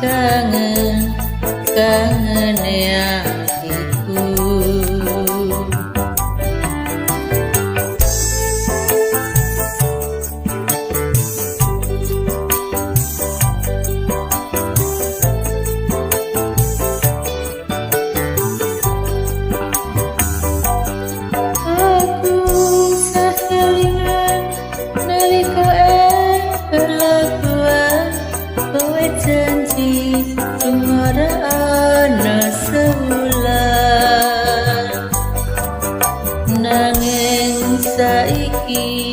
kangen kangen hatiku. Aku sakelingan nalika perlakuan kowe janji tumara ana sewulan nanging saiki